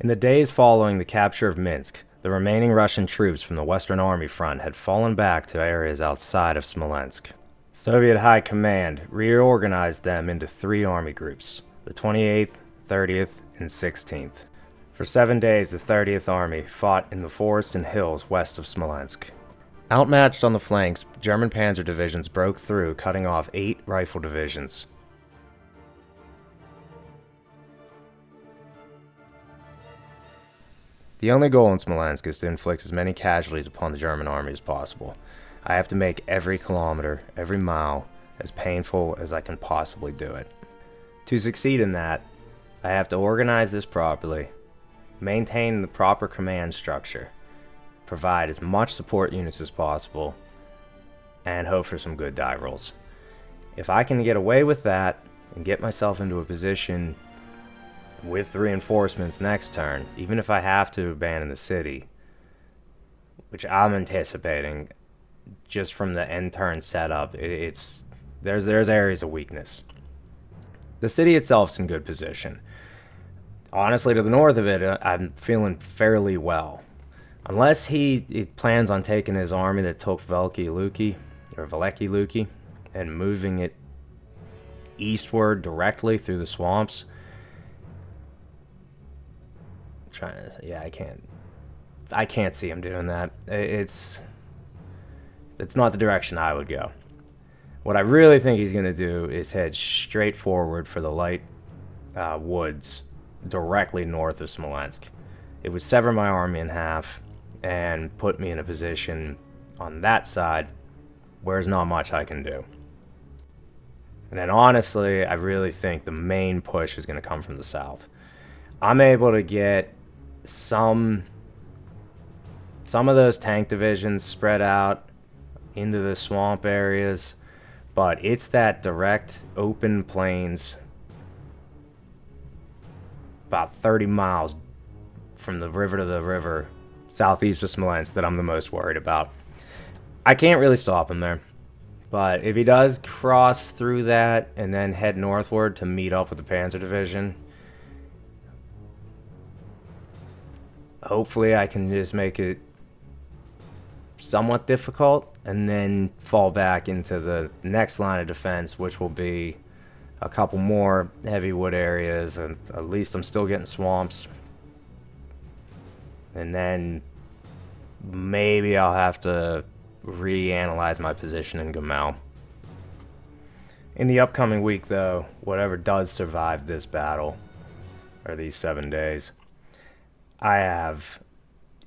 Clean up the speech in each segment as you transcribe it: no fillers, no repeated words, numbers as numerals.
In the days following the capture of Minsk, the remaining Russian troops from the Western Army front had fallen back to areas outside of Smolensk. Soviet High Command reorganized them into 3 army groups, the 28th, 30th, and 16th. For 7 days, the 30th Army fought in the forests and hills west of Smolensk. Outmatched on the flanks, German panzer divisions broke through, cutting off 8 rifle divisions. The only goal in Smolensk is to inflict as many casualties upon the German army as possible. I have to make every kilometer, every mile, as painful as I can possibly do it. To succeed in that, I have to organize this properly, maintain the proper command structure, provide as much support units as possible, and hope for some good die rolls. If I can get away with that and get myself into a position with reinforcements next turn, even if I have to abandon the city, which I'm anticipating just from the end turn setup, there's areas of weakness. The city itself's in good position. Honestly, to the north of it, I'm feeling fairly well. Unless he plans on taking his army that took Veliki Luki and moving it eastward directly through the swamps. I can't see him doing that. It's not the direction I would go. What I really think he's going to do is head straight forward for the light woods directly north of Smolensk. It would sever my army in half and put me in a position on that side where there's not much I can do. And then honestly, I really think the main push is going to come from the south. I'm able to get some of those tank divisions spread out into the swamp areas, but it's that direct open plains about 30 miles from the river to the river southeast of Smolensk that I'm the most worried about. I can't really stop him there, but if he does cross through that and then head northward to meet up with the Panzer Division, hopefully I can just make it somewhat difficult and then fall back into the next line of defense, which will be a couple more heavy wood areas, and at least I'm still getting swamps. And then maybe I'll have to reanalyze my position in Gamel. In the upcoming week, though, whatever does survive this battle, or these 7 days, I have,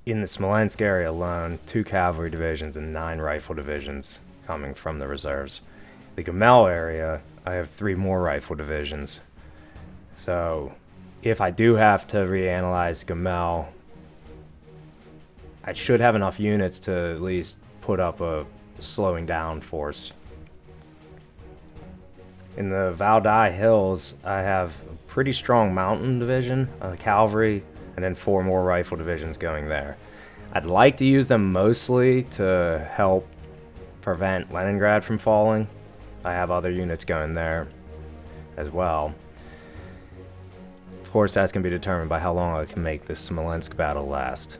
in the Smolensk area alone, 2 cavalry divisions and 9 rifle divisions coming from the reserves. The Gamel area, I have 3 more rifle divisions. So, if I do have to reanalyze Gamel, I should have enough units to at least put up a slowing down force. In the Valdai Hills, I have a pretty strong mountain division, cavalry, and then 4 more rifle divisions going there. I'd like to use them mostly to help prevent Leningrad from falling. I have other units going there as well. Of course, that's going to be determined by how long I can make this Smolensk battle last.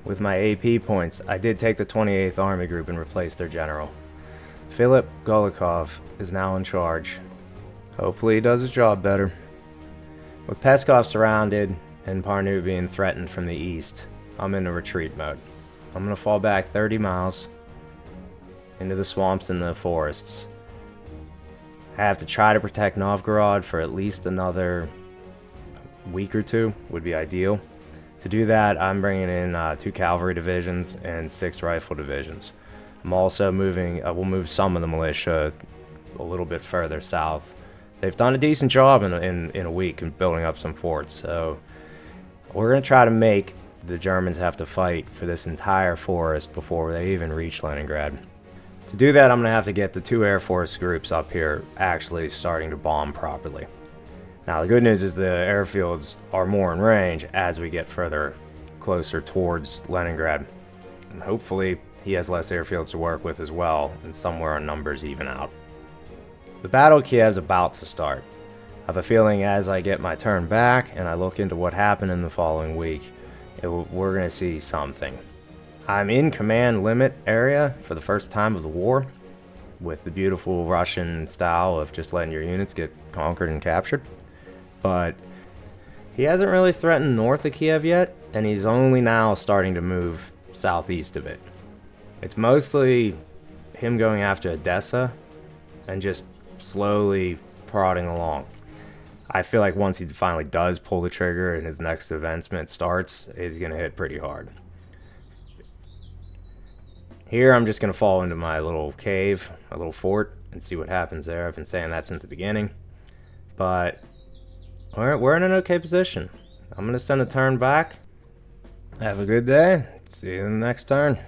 With my AP points, I did take the 28th Army Group and replace their general. Philip Golikov is now in charge. Hopefully he does his job better. With Peskov surrounded and Parnu being threatened from the east, I'm in a retreat mode. I'm going to fall back 30 miles into the swamps and the forests. I have to try to protect Novgorod for at least another week or 2 would be ideal. To do that, I'm bringing in 2 cavalry divisions and 6 rifle divisions. I'm also we'll move some of the militia a little bit further south. They've done a decent job in a week in building up some forts, so we're going to try to make the Germans have to fight for this entire forest before they even reach Leningrad. To do that, I'm going to have to get the 2 Air Force groups up here actually starting to bomb properly. Now, the good news is the airfields are more in range as we get further closer towards Leningrad. And hopefully, he has less airfields to work with as well, and somewhere our numbers even out. The Battle of Kiev's about to start. I have a feeling as I get my turn back and I look into what happened in the following week, we're going to see something. I'm in command limit area for the first time of the war, with the beautiful Russian style of just letting your units get conquered and captured. But he hasn't really threatened north of Kiev yet, and he's only now starting to move southeast of it. It's mostly him going after Odessa and just slowly prodding along. I feel like once he finally does pull the trigger and his next advancement starts, he's going to hit pretty hard. Here I'm just going to fall into my little cave, a little fort, and see what happens there. I've been saying that since the beginning. But we're in an okay position. I'm going to send a turn back. Have a good day. See you in the next turn.